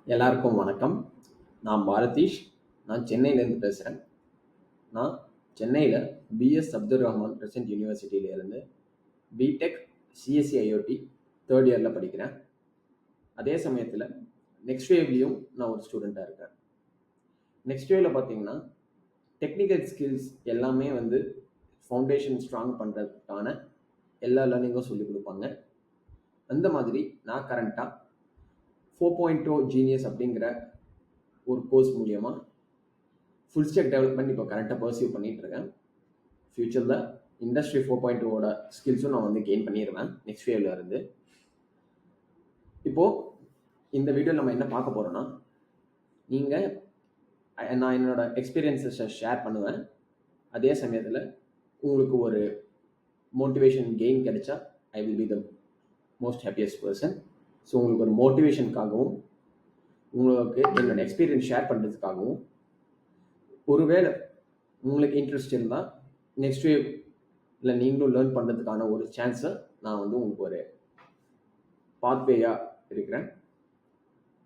எல்லாருக்கும் வணக்கம். நான் பாரதீஷ். நான் சென்னையிலேருந்து பேசுகிறேன். நான் சென்னையில் பிஎஸ் அப்துல் ரஹ்மான் பிரசன்ட் யூனிவர்சிட்டியிலேருந்து பிடெக் சிஎஸ்சி ஐஓடி தேர்ட் இயரில் படிக்கிறேன். அதே சமயத்தில் நெக்ஸ்ட் வேவ்லேயும் நான் ஒரு ஸ்டூடெண்ட்டாக இருக்கேன். நெக்ஸ்ட் வேவில் பார்த்தீங்கன்னா டெக்னிக்கல் ஸ்கில்ஸ் எல்லாமே ஃபவுண்டேஷன் ஸ்ட்ராங் பண்ணுறதுக்கான எல்லா லேர்னிங்கும் சொல்லிக் கொடுப்பாங்க. அந்த மாதிரி நான் கரண்ட்டாக 4.0 ஜீனியஸ் அப்படிங்கிற ஒரு கோர்ஸ் மூலியமாக ஃபுல் ஸ்டாக் டெவலப்மெண்ட் இப்போ கரெக்டாக பர்சீவ் பண்ணிட்டு இருக்கேன். ஃபியூச்சரில் இண்டஸ்ட்ரி 4.0ஓட ஸ்கில்ஸும் நான் கெயின் பண்ணிடுவேன் நெக்ஸ்ட் வேவ்ல இருந்து. இப்போது இந்த வீடியோவில் நம்ம என்ன பார்க்க போகிறோன்னா, நான் என்னோட எக்ஸ்பீரியன்ஸை ஷேர் பண்ணுவேன். அதே சமயத்தில் உங்களுக்கு ஒரு மோட்டிவேஷன் கெயின் கிடைச்சா I will be the most happiest person. So உங்களுக்கு ஒரு மோட்டிவேஷனுக்காகவும் உங்களுக்கு என்னோட எக்ஸ்பீரியன்ஸ் ஷேர் பண்ணுறதுக்காகவும், ஒருவேளை உங்களுக்கு இன்ட்ரெஸ்ட் இருந்தால் நெக்ஸ்ட் வேவ் இல்லை நீங்களும் லேர்ன் பண்ணுறதுக்கான ஒரு சான்ஸை நான் உங்களுக்கு ஒரு பாத்வேயாக இருக்கிறேன்.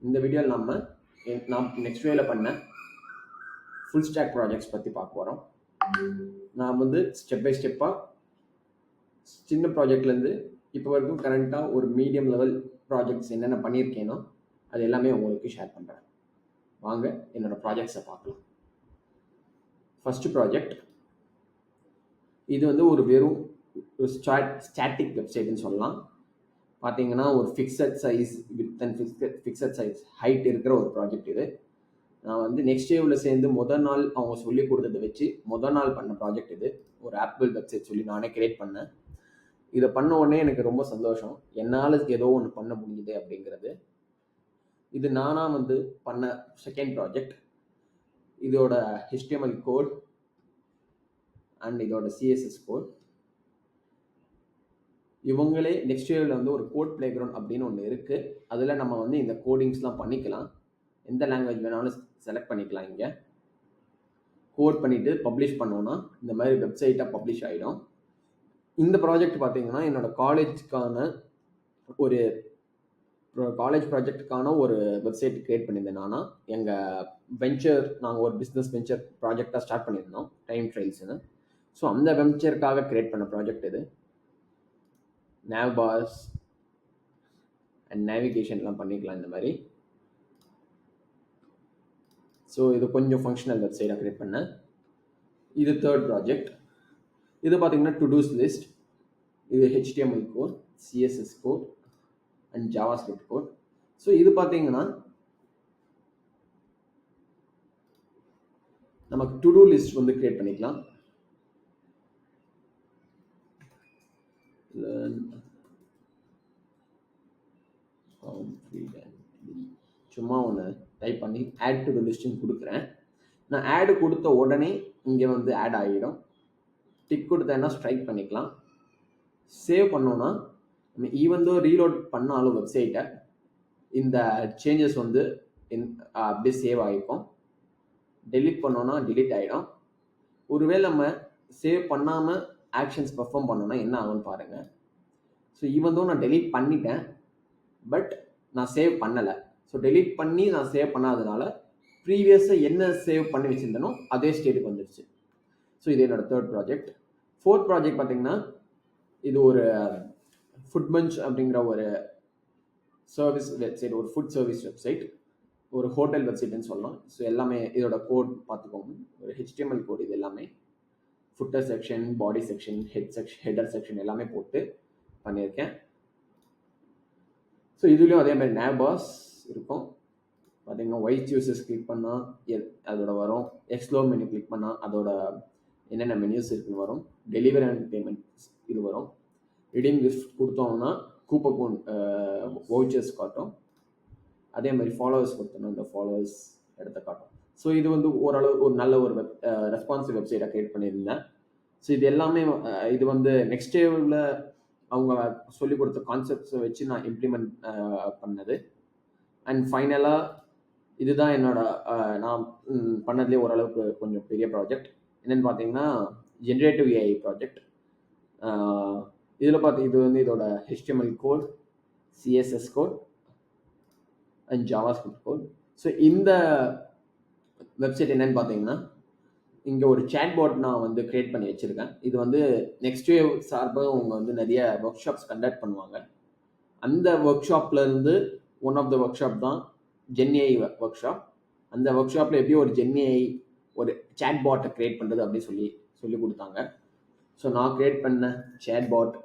இந்த வீடியோவில் நான் நெக்ஸ்ட் வேவில் பண்ண ஃபுல் ஸ்டாக் ப்ராஜெக்ட்ஸ் பற்றி பார்க்க போகிறோம். நான் ஸ்டெப் பை ஸ்டெப்பாக சின்ன ப்ராஜெக்ட்லேருந்து இப்போ வரைக்கும் கரண்ட்டாக ஒரு மீடியம் லெவல் ப்ராஜெக்ட்ஸ் என்னென்ன பண்ணியிருக்கேனோ அது எல்லாமே உங்களுக்கு ஷேர் பண்ணுறேன். வாங்க என்னோடய ப்ராஜெக்ட்ஸை பார்க்கலாம். ஃபஸ்ட்டு ப்ராஜெக்ட் இது ஒரு வெறும் ஸ்டாட்டிக் வெப்சைட்னு சொல்லலாம். பார்த்தீங்கன்னா ஒரு fixed size with and fixed size height இருக்கிற ஒரு ப்ராஜெக்ட் இது. நான் நெக்ஸ்ட் வேவ்ல சேர்ந்து முதல் நாள் அவங்க சொல்லி கொடுத்ததை வச்சு முதல் நாள் பண்ண ப்ராஜெக்ட் இது. ஒரு ஆப்பிள் வெப்சைட் சொல்லி நானே கிரியேட் பண்ணேன். இதை பண்ண உடனே எனக்கு ரொம்ப சந்தோஷம், என்னால் ஏதோ ஒன்று பண்ண முடியுது அப்படிங்கிறது. இது நானாக பண்ண செகண்ட் ப்ராஜெக்ட். இதோட HTML கோட் அண்ட் இதோட CSS கோட். இவங்களே நெக்ஸ்ட் வேவ்ல ஒரு கோட் பிளே கிரவுண்ட் அப்படின்னு ஒன்று இருக்குது. அதில் நம்ம இந்த கோடிங்ஸ்லாம் பண்ணிக்கலாம். எந்த லாங்குவேஜ் வேணாலும் செலக்ட் பண்ணிக்கலாம். இங்கே கோட் பண்ணிவிட்டு பப்ளிஷ் பண்ணோன்னா இந்த மாதிரி வெப்சைட்டாக பப்ளிஷ் ஆகிடும். இந்த ப்ராஜெக்ட் பார்த்தீங்கன்னா என்னோட காலேஜுக்கான ஒரு காலேஜ் ப்ராஜெக்டுக்கான ஒரு வெப்சைட் கிரியேட் பண்ணியிருந்தேன். நாங்கள் ஒரு பிஸ்னஸ் வெஞ்சர் ப்ராஜெக்டாக ஸ்டார்ட் பண்ணியிருந்தோம், டைம் ட்ரைல்ஸ்னு. ஸோ அந்த வெஞ்சருக்காக கிரியேட் பண்ண ப்ராஜெக்ட் இது. nav bars அண்ட் நேவிகேஷன்லாம் பண்ணிக்கலாம் இந்த மாதிரி. ஸோ இது கொஞ்சம் ஃபங்க்ஷனல் வெப்சைட்டாக கிரியேட் பண்ணேன். இது தேர்ட் ப்ராஜெக்ட். இது பார்த்தீங்கன்னா டு டூஸ் லிஸ்ட். இது HTML code, CSS code and JavaScript code. So இது பார்த்தீங்கன்னா நமக்கு டு டூ லிஸ்ட் கிரியேட் பண்ணிக்கலாம். சும்மா ஒன்று டைப் பண்ணி ஆட் டு டு லிஸ்ட்னு கொடுக்குறேன். நான் ஆடு கொடுத்த உடனே இங்கே ஆட் ஆகிடும். டிக் கொடுத்தேன்னா ஸ்ட்ரைக் பண்ணிக்கலாம். சேவ் பண்ணோன்னா நம்ம ஈவன் தோ ரீலோட் பண்ணாலும் வெப்சைட்டை இந்த சேஞ்சஸ் அப்படியே சேவ் ஆகிக்கும். டெலீட் பண்ணோன்னா டிலீட் ஆகிடும். ஒருவேளை நம்ம சேவ் பண்ணாமல் ஆக்ஷன்ஸ் பர்ஃபார்ம் பண்ணோன்னா என்ன ஆகும்னு பாருங்கள். ஸோ ஈவன் தோ நான் டெலீட் பண்ணிட்டேன், பட் நான் சேவ் பண்ணலை. ஸோ டெலீட் பண்ணி நான் சேவ் பண்ணாததுனால ப்ரீவியஸாக என்ன சேவ் பண்ணி வச்சுருந்தனோ அதே ஸ்டேட்டுக்கு வந்துடுச்சு. ஸோ இது என்னோடய தேர்ட் ப்ராஜெக்ட். ஃபோர்த் ப்ராஜெக்ட் பார்த்தீங்கன்னா இது ஒரு ஃபுட் பஞ்ச் அப்படிங்கிற ஒரு சர்வீஸ் வெப்சைட், ஒரு ஃபுட் சர்வீஸ் வெப்சைட், ஒரு ஹோட்டல் வெப்சைட்னு சொல்லலாம். ஸோ எல்லாமே இதோட கோட் பார்த்துக்கோங்க. ஒரு HTML கோட். இது எல்லாமே footer section, body section, header section எல்லாமே போட்டு பண்ணியிருக்கேன். ஸோ இதுலேயும் அதே மாதிரி nav bars இருக்கும். பார்த்தீங்கன்னா ஒயிட் ஜூஸஸ் கிளிக் பண்ணால் அதோட வரும். எக்ஸ்ப்ளோர் மெனு கிளிக் பண்ணால் அதோட என்னென்ன மெனியூஸ் இருக்குன்னு வரும். டெலிவரி அண்ட் பேமெண்ட்ஸ் இது வரும். ரிடீம் கிஃப்ட் கொடுத்தோம்னா கூப்பன் வவுச்சர்ஸ் காட்டும். அதே மாதிரி ஃபாலோவர்ஸ் கொடுத்தோம்னா இந்த ஃபாலோவர்ஸ் இடத்த காட்டும். ஸோ இது ஓரளவு ஒரு நல்ல ஒரு ரெஸ்பான்சிவ் வெப்சைட்டாக கிரியேட் பண்ணியிருந்தேன். ஸோ இது எல்லாமே இது நெக்ஸ்ட் வேவ்ல அவங்க சொல்லிக் கொடுத்த கான்செப்ட்ஸை வச்சு நான் இம்ப்ளிமெண்ட் பண்ணது. அண்ட் ஃபைனலாக இதுதான் நான் பண்ணதுலேயே ஓரளவுக்கு கொஞ்சம் பெரிய ப்ராஜெக்ட். என்னென்னு பார்த்தீங்கன்னா ஜென்ரேட்டிவ் AI ப்ராஜெக்ட். இதில் இது இதோட HTML code, CSS code and JavaScript code. So இந்த வெப்சைட் என்னன்னு பார்த்தீங்கன்னா, இங்கே ஒரு சேட்பாட் நான் வந்து கிரியேட் பண்ணி வச்சுருக்கேன். இது வந்து நெக்ஸ்ட் வேவ் சார்பாக அவங்க வந்து நிறைய ஒர்க் ஷாப்ஸ் கண்டக்ட் பண்ணுவாங்க. அந்த ஒர்க் ஷாப்லேருந்து one of the workshop தான் ஜென்ஏஐ ஒர்க் ஷாப். அந்த ஒர்க் ஷாப்பில் எப்படி ஒரு ஜென்ஏஐ ஒரு சேட்பாட்டை கிரியேட் பண்ணுறது அப்படின்னு சொல்லி கொடுத்தாங்க. ஸோ நான் கிரியேட் பண்ண சேட்பாட்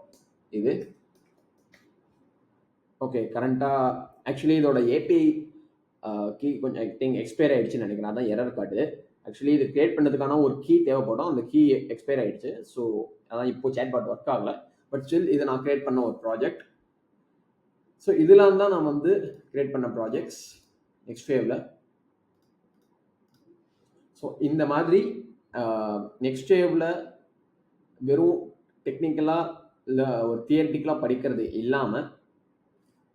இது. ஓகே, கரண்ட்டாக ஆக்சுவலி இதோட ஏபிஐ கீ கொஞ்சம் ஐ திங்க் எக்ஸ்பயர் ஆகிடுச்சுன்னு நினைக்கிறேன். அதான் எரர் கார்டு. ஆக்சுவலி இது கிரியேட் பண்ணதுக்கான ஒரு கீ தேவைப்படும். அந்த கீ எக்ஸ்பயர் ஆகிடுச்சு. ஸோ அதான் இப்போ சேட்பாட் ஒர்க் ஆகலை. பட் ஸ்டில் இது நான் கிரியேட் பண்ண ஒரு ப்ராஜெக்ட். ஸோ இதெல்லாம் தான் நான் வந்து கிரியேட் பண்ண ப்ராஜெக்ட்ஸ் நெக்ஸ்ட் வேவ்ல. ஸோ இந்த மாதிரி நெக்ஸ்ட் வேவ்ல வெறும் டெக்னிக்கலாக இல்லை ஒரு தியரிட்டிக்கலாக படிக்கிறது இல்லாமல்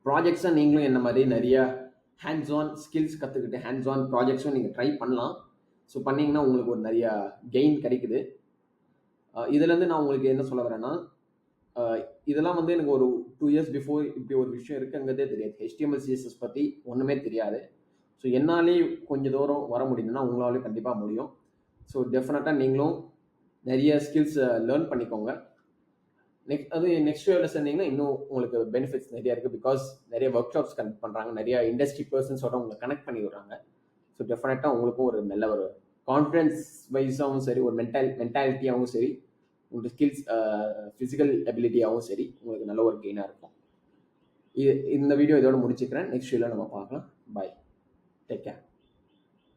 ப்ராஜெக்ட்ஸாக நீங்களும் என்ன மாதிரி நிறைய ஹேண்ட்ஸ் ஆன் ஸ்கில்ஸ் கற்றுக்கிட்டு ஹேண்ட்ஸ் ஆன் ப்ராஜெக்ட்ஸும் நீங்கள் ட்ரை பண்ணலாம். ஸோ பண்ணிங்கன்னா உங்களுக்கு ஒரு நிறையா கெயின் கிடைக்குது. இதுலேருந்து நான் உங்களுக்கு என்ன சொல்ல வரேன்னா, இதெல்லாம் வந்து எனக்கு ஒரு 2 years பிஃபோர் இப்படி ஒரு விஷயம் இருக்குங்கிறதே தெரியாது. HTML CSS பற்றி ஒன்றுமே தெரியாது. ஸோ என்னாலே கொஞ்சம் தூரம் வர முடியுதுன்னா உங்களாலே கண்டிப்பாக முடியும். ஸோ டெஃபினட்டாக நீங்களும் நிறைய ஸ்கில்ஸ் லேர்ன் பண்ணிக்கோங்க. நெக்ஸ்ட் வேவ்ல சேர்ந்தீங்கன்னா இன்னும் உங்களுக்கு பெனிஃபிட்ஸ் நிறைய இருக்குது. பிகாஸ் நிறைய ஒர்க் ஷாப்ஸ் கனெக்ட் பண்ணுறாங்க, நிறைய இண்டஸ்ட்ரி பர்சன்ஸோட உங்களை கனெக்ட் பண்ணி விடுறாங்க. ஸோ டெஃபினட்டாக உங்களுக்கும் ஒரு நல்ல ஒரு கான்ஃபிடன்ஸ் வைஸாகவும் சரி, ஒரு மென்டாலிட்டியாகவும் சரி, உங்களோட ஸ்கில்ஸ் ஃபிசிக்கல் எபிலிட்டியாகவும் சரி உங்களுக்கு நல்ல ஒரு கெயினாக இருக்கும். இந்த வீடியோ இதோட முடிச்சுக்கிறேன். நெக்ஸ்ட் வீடியோவில் நம்ம பார்க்கலாம். பாய், டேக் கேர்.